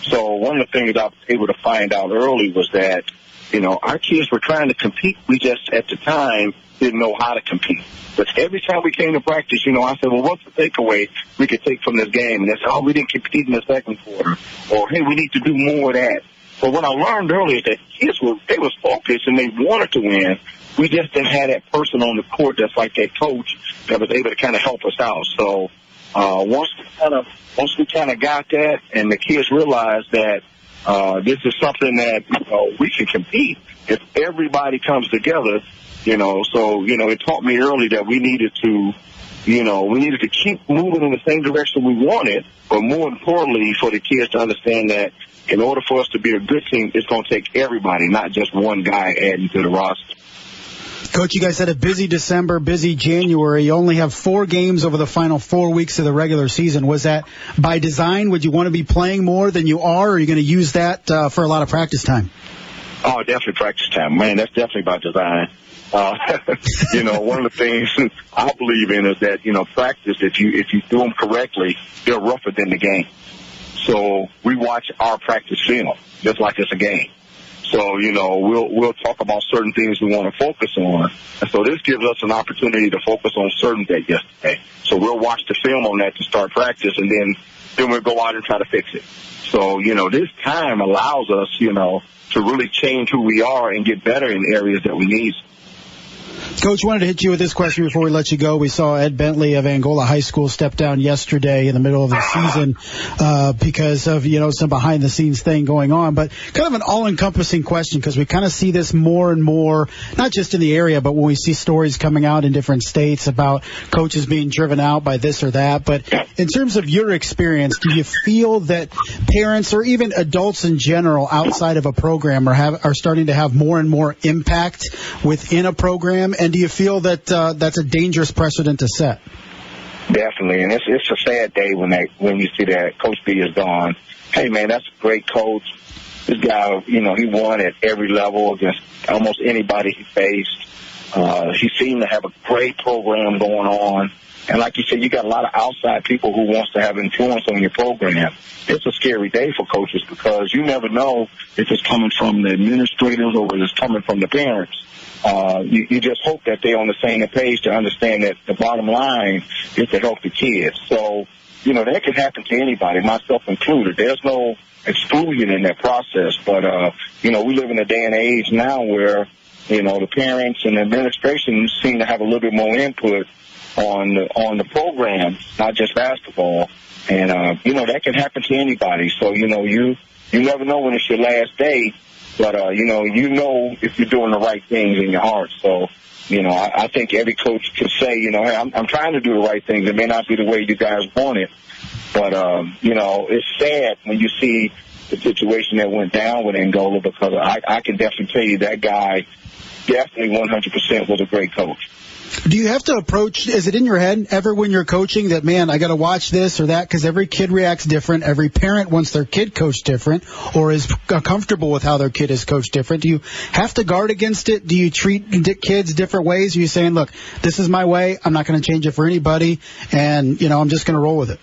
So one of the things I was able to find out early was that, our kids were trying to compete. We just, at the time, didn't know how to compete. But every time we came to practice, I said, well, what's the takeaway we could take from this game? And they said, we didn't compete in the second quarter. Or, hey, we need to do more of that. But what I learned earlier is that kids they was focused and they wanted to win. We just didn't have that person on the court that's like that coach that was able to kind of help us out. So once we kind of got that and the kids realized that this is something that we can compete if everybody comes together. It taught me early that we needed to keep moving in the same direction we wanted, but more importantly for the kids to understand that in order for us to be a good team, it's going to take everybody, not just one guy adding to the roster. Coach, you guys had a busy December, busy January. You only have 4 games over the final 4 weeks of the regular season. Was that by design? Would you want to be playing more than you are, or are you going to use that for a lot of practice time? Oh, definitely practice time. Man, that's definitely by design. One of the things I believe in is that, practice, if you do them correctly, they're rougher than the game. So we watch our practice film just like it's a game. So, we'll talk about certain things we want to focus on. And so this gives us an opportunity to focus on certain things yesterday. So we'll watch the film on that to start practice, and then we'll go out and try to fix it. So, this time allows us, to really change who we are and get better in areas that we need. Coach, wanted to hit you with this question before we let you go. We saw Ed Bentley of Angola High School step down yesterday in the middle of the season because of, some behind-the-scenes thing going on. But kind of an all-encompassing question because we kind of see this more and more, not just in the area, but when we see stories coming out in different states about coaches being driven out by this or that. But in terms of your experience, do you feel that parents or even adults in general outside of a program are starting to have more and more impact within a program? And do you feel that that's a dangerous precedent to set? Definitely, and it's a sad day when you see that Coach B is gone. Hey, man, that's a great coach. This guy, he won at every level against almost anybody he faced. He seemed to have a great program going on. And like you said, you got a lot of outside people who wants to have influence on your program. It's a scary day for coaches because you never know if it's coming from the administrators or if it's coming from the parents. You just hope that they're on the same page to understand that the bottom line is to help the kids. So, that can happen to anybody, myself included. There's no exclusion in that process. But, we live in a day and age now where, the parents and the administration seem to have a little bit more input on the program, not just basketball. And, that can happen to anybody. So, you never know when it's your last day. But, if you're doing the right things in your heart. So, I think every coach can say, hey, I'm trying to do the right things. It may not be the way you guys want it. But, it's sad when you see the situation that went down with Angola because I can definitely tell you that guy definitely 100% was a great coach. Do you have to approach, is it in your head ever when you're coaching that, man, I got to watch this or that? Because every kid reacts different. Every parent wants their kid coached different or is comfortable with how their kid is coached different. Do you have to guard against it? Do you treat kids different ways? Are you saying, look, this is my way. I'm not going to change it for anybody. And, I'm just going to roll with it.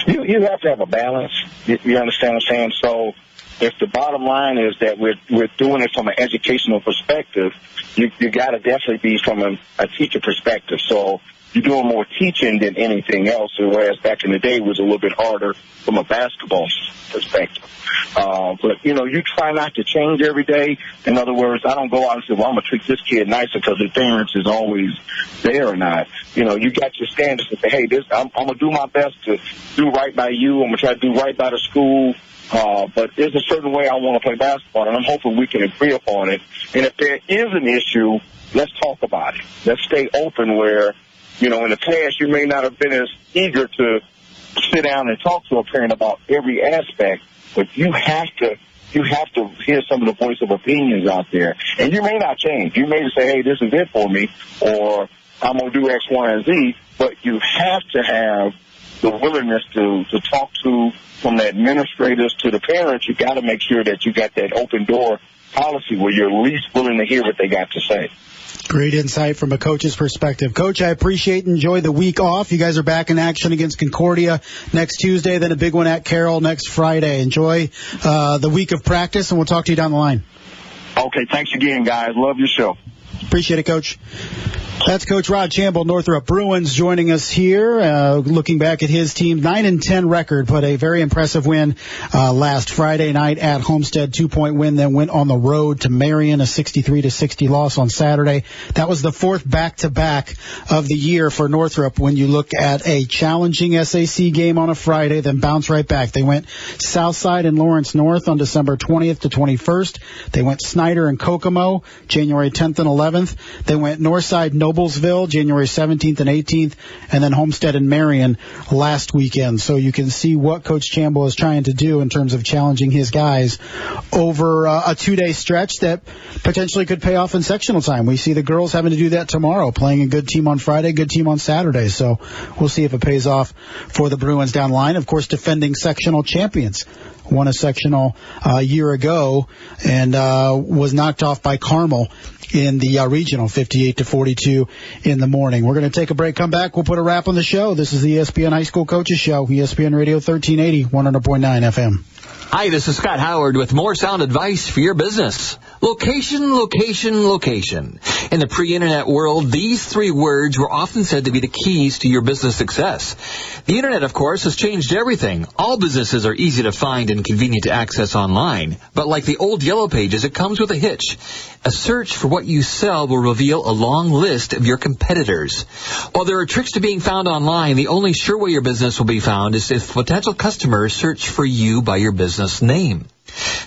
You have to have a balance. You understand what I'm saying? So if the bottom line is that we're doing it from an educational perspective, you got to definitely be from a teacher perspective. So you're doing more teaching than anything else, whereas back in the day it was a little bit harder from a basketball perspective. But, you try not to change every day. In other words, I don't go out and say, well, I'm going to treat this kid nicer because his parents is always there or not. You got your standards to say, hey, I'm going to do my best to do right by you. I'm going to try to do right by the school. But there's a certain way I want to play basketball, and I'm hoping we can agree upon it. And if there is an issue, let's talk about it. Let's stay open where, in the past you may not have been as eager to sit down and talk to a parent about every aspect, but you have to hear some of the voice of opinions out there. And you may not change. You may say, hey, this is it for me, or I'm going to do X, Y, and Z, but you have to have the willingness to talk to, from the administrators to the parents. You got to make sure that you got that open door policy where you're at least willing to hear what they got to say. Great insight from a coach's perspective. Coach, I appreciate and enjoy the week off. You guys are back in action against Concordia next Tuesday, then a big one at Carroll next Friday. Enjoy the week of practice, and we'll talk to you down the line. Okay, thanks again, guys. Love your show. Appreciate it, Coach. That's Coach Rod Chamble, Northrop Bruins, joining us here, looking back at his team 9-10 record, but a very impressive win last Friday night at Homestead, 2-point win, then went on the road to Marion, a 63-60 loss on Saturday. That was the fourth back-to-back of the year for Northrop when you look at a challenging SAC game on a Friday, then bounce right back. They went Southside and Lawrence North on December 20th to 21st. They went Snyder and Kokomo, January 10th and 11th. They went Northside Noblesville, January 17th and 18th, and then Homestead and Marion last weekend. So you can see what Coach Chamble is trying to do in terms of challenging his guys over a two-day stretch that potentially could pay off in sectional time. We see the girls having to do that tomorrow, playing a good team on Friday, good team on Saturday. So we'll see if it pays off for the Bruins down the line. Of course, defending sectional champions. Won a sectional a year ago and was knocked off by Carmel in the regional, 58-42 in the morning. We're going to take a break, come back. We'll put a wrap on the show. This is the ESPN High School Coaches Show, ESPN Radio 1380, 100.9 FM. Hi, this is Scott Howard with more sound advice for your business. Location, location, location. In the pre-internet world, these three words were often said to be the keys to your business success. The internet, of course, has changed everything. All businesses are easy to find and convenient to access online. But like the old Yellow Pages, it comes with a hitch. A search for what you sell will reveal a long list of your competitors. While there are tricks to being found online, the only sure way your business will be found is if potential customers search for you by your business name.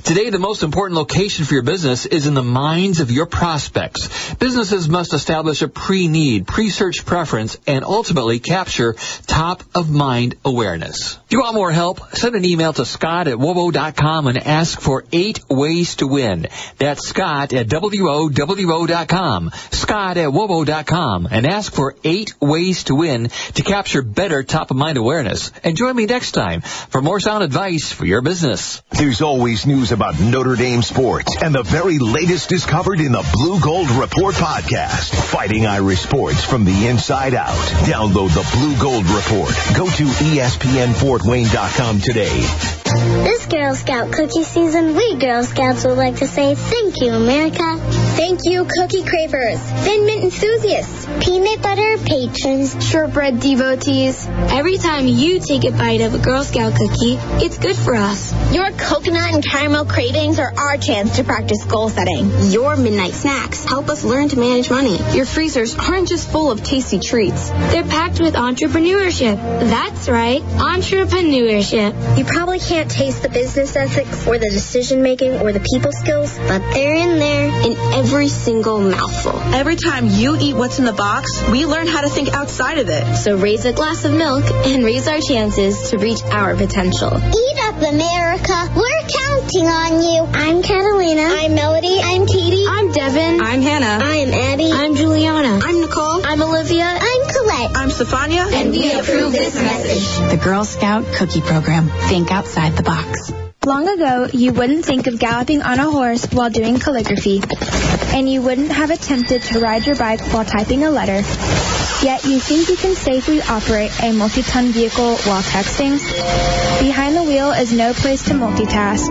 Today, the most important location for your business is in the minds of your prospects. Businesses must establish a pre-need, pre-search preference, and ultimately capture top-of-mind awareness. If you want more help, send an email to Scott@wobo.com and ask for 8 ways to win. That's Scott@WOWO.com. Scott@wobo.com and ask for 8 ways to win to capture better top-of-mind awareness. And join me next time for more sound advice for your business. There's always news about Notre Dame sports, and the very latest is covered in the Blue Gold Report podcast. Fighting Irish sports from the inside out. Download the Blue Gold Report. Go to ESPNFortWayne.com today. This Girl Scout cookie season, we Girl Scouts would like to say thank you, America. Thank you, cookie cravers, Thin Mint enthusiasts, peanut butter patrons, shortbread devotees. Every time you take a bite of a Girl Scout cookie, it's good for us. Your coconut and caramel cravings are our chance to practice goal setting. Your midnight snacks help us learn to manage money. Your freezers aren't just full of tasty treats. They're packed with entrepreneurship. That's right, entrepreneurship. You probably can't taste the business ethics or the decision-making or the people skills, but they're in there in every single mouthful. Every time you eat what's in the box, we learn how to think outside of it. So raise a glass of milk and raise our chances to reach our potential. Eat up, America. We're counting on you. I'm Catalina. I'm Melody. I'm Katie. I'm Devin. I'm Hannah. I am Addie. I'm Juliana. I'm Nicole. I'm Olivia. I'm Colette. I'm Stefania. And we approve this message. The Girl Scout Cookie Program. Think outside the box. Long ago, you wouldn't think of galloping on a horse while doing calligraphy, and you wouldn't have attempted to ride your bike while typing a letter. Yet you think you can safely operate a multi-ton vehicle while texting? Behind the wheel is no place to multitask.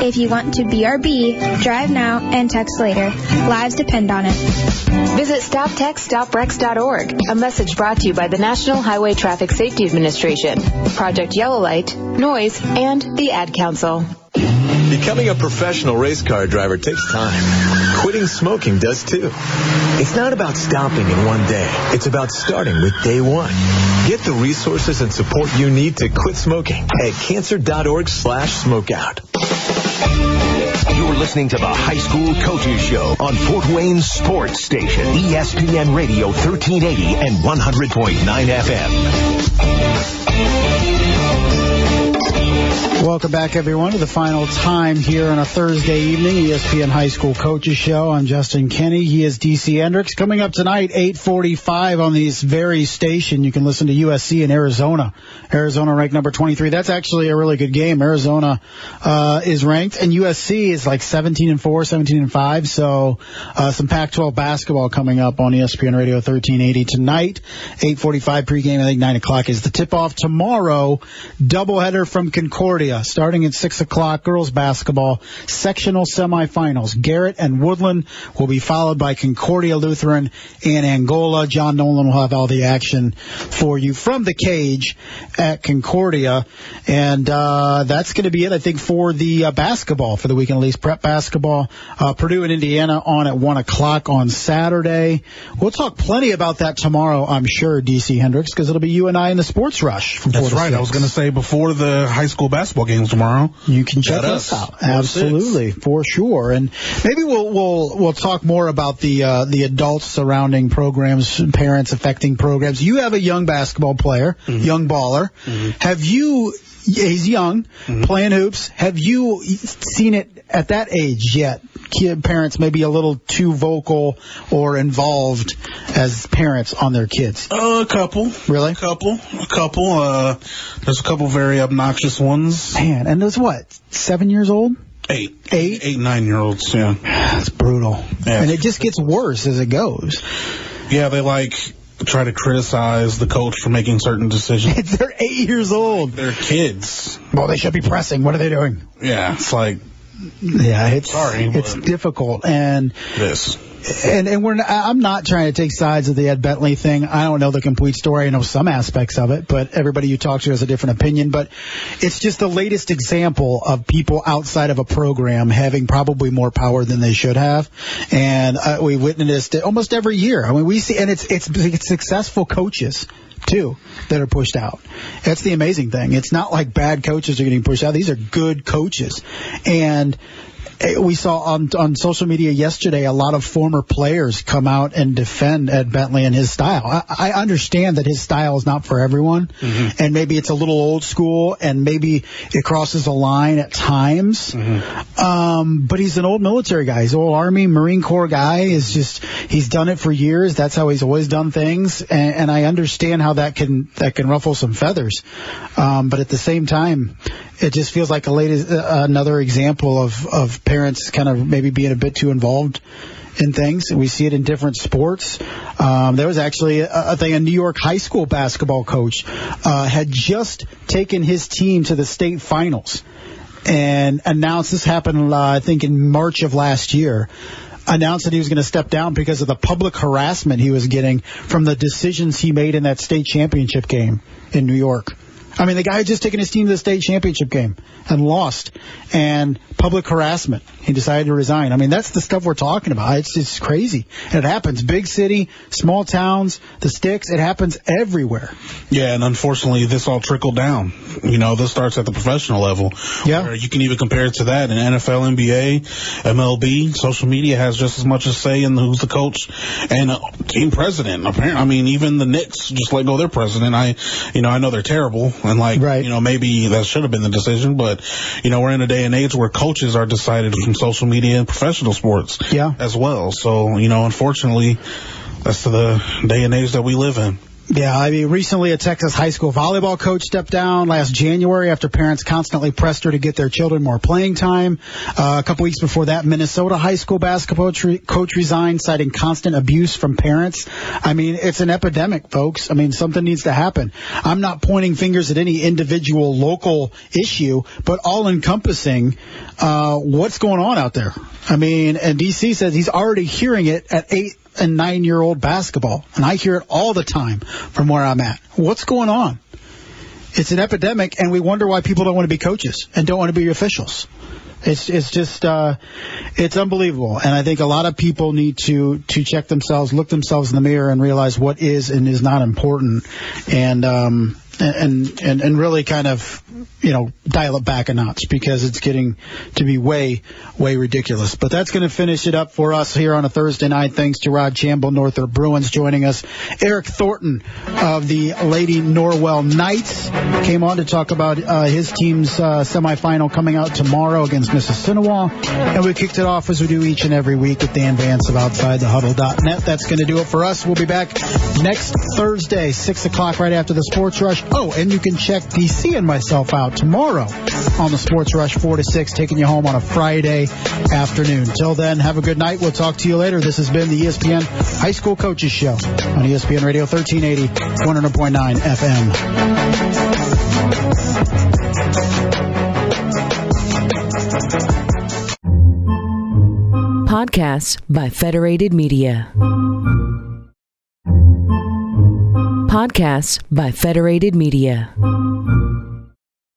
If you want to BRB, drive now and text later. Lives depend on it. Visit StopTextStopWrecks.org. A message brought to you by the National Highway Traffic Safety Administration, Project Yellow Light, Noise, and the Ad Council. Becoming a professional race car driver takes time. Quitting smoking does too. It's not about stopping in one day. It's about starting with day one. Get the resources and support you need to quit smoking at cancer.org/smokeout. You're listening to the High School Coaches Show on Fort Wayne Sports Station, ESPN Radio 1380 and 100.9 FM. Welcome back, everyone, to the final time here on a Thursday evening, ESPN High School Coaches Show. I'm Justin Kenny. He is DC Hendricks. Coming up tonight, 8:45 on this very station, you can listen to USC in Arizona. Arizona ranked number 23. That's actually a really good game. Arizona is ranked, and USC is like 17-4, 17-5. So some Pac-12 basketball coming up on ESPN Radio 1380 tonight. 8:45 pregame. I think 9 o'clock is the tip-off. Tomorrow, doubleheader from Concordia. Starting at 6 o'clock, girls basketball, sectional semifinals. Garrett and Woodland will be followed by Concordia Lutheran and Angola. John Nolan will have all the action for you from the cage at Concordia. And that's going to be it, I think, for the basketball for the weekend, at least prep basketball. Purdue and Indiana on at 1 o'clock on Saturday. We'll talk plenty about that tomorrow, I'm sure, DC Hendricks, because it'll be you and I in the Sports Rush. From That's right. I was going to say before the high school basketball games tomorrow. You can check us out. Absolutely, for sure. And maybe we'll talk more about the adults surrounding programs, parents affecting programs. You have a young basketball player, young baller. Have you? He's young, playing hoops. Have you seen it at that age yet? Parents maybe a little too vocal or involved as parents on their kids? A couple. Really? A couple. There's a couple very obnoxious ones. Man, and there's what, 7 years old? 8, 9-year-olds, yeah. That's brutal. Yeah. And it just gets worse as it goes. Yeah, they try to criticize the coach for making certain decisions. They're 8 years old. They're kids. Well, they should be pressing. What are they doing? Yeah, it's like, Yeah, it's difficult, and I'm not trying to take sides of the Ed Bentley thing. I don't know the complete story. I know some aspects of it, but everybody you talk to has a different opinion. But it's just the latest example of people outside of a program having probably more power than they should have, and we witnessed it almost every year. I mean, we see, and it's successful coaches too that are pushed out. That's the amazing thing. It's not like bad coaches are getting pushed out. These are good coaches, and we saw on social media yesterday a lot of former players come out and defend Ed Bentley and his style. I understand that his style is not for everyone, and maybe it's a little old school, and maybe it crosses a line at times. But he's an old military guy. He's an old Army, Marine Corps guy. He's done it for years. That's how he's always done things, and I understand how that can ruffle some feathers. But at the same time, it just feels like another example of parents kind of maybe being a bit too involved in things. We see it in different sports. There was actually a thing, a New York high school basketball coach had just taken his team to the state finals and announced, this happened, I think, in March of last year, announced that he was going to step down because of the public harassment he was getting from the decisions he made in that state championship game in New York. I mean, the guy had just taken his team to the state championship game and lost, and public harassment. He decided to resign. I mean, that's the stuff we're talking about. It's crazy. And it happens. Big city, small towns, the sticks, it happens everywhere. Yeah, and unfortunately, this all trickled down. You know, this starts at the professional level. Yeah. Where you can even compare it to that in NFL, NBA, MLB. Social media has just as much a say in who's the coach and team president. Apparently, I mean, even the Knicks just let go of their president. I know they're terrible. And maybe that should have been the decision, but, we're in a day and age where coaches are decided from social media and professional sports as well. So, unfortunately, that's the day and age that we live in. Yeah, I mean, recently a Texas high school volleyball coach stepped down last January after parents constantly pressed her to get their children more playing time. A couple weeks before that, Minnesota high school basketball coach resigned, citing constant abuse from parents. I mean, it's an epidemic, folks. I mean, something needs to happen. I'm not pointing fingers at any individual local issue, but all-encompassing what's going on out there. I mean, and DC says he's already hearing it at 8- and 9-year-old basketball, and I hear it all the time from where I'm at. What's going on? It's an epidemic, and we wonder why people don't want to be coaches and don't want to be officials. It's just it's unbelievable, and I think a lot of people need to check themselves, look themselves in the mirror, and realize what is and is not important, and really kind of dial it back a notch, because it's getting to be way ridiculous. But that's going to finish it up for us here on a Thursday night. Thanks to Rod Chamble, Northrop Bruins, joining us. Eric Thornton of the Lady Norwell Knights came on to talk about his team's semifinal coming out tomorrow against Mississinawa. And we kicked it off as we do each and every week with Dan Vance of OutsideTheHuddle.net. That's going to do it for us. We'll be back next Thursday, 6 o'clock, right after the Sports Rush. Oh, and you can check DC and myself out tomorrow on the Sports Rush 4 to 6, taking you home on a Friday afternoon. Till then, have a good night. We'll talk to you later. This has been the ESPN High School Coaches Show on ESPN Radio 1380, 100.9 FM. Podcasts by Federated Media. Podcasts by Federated Media.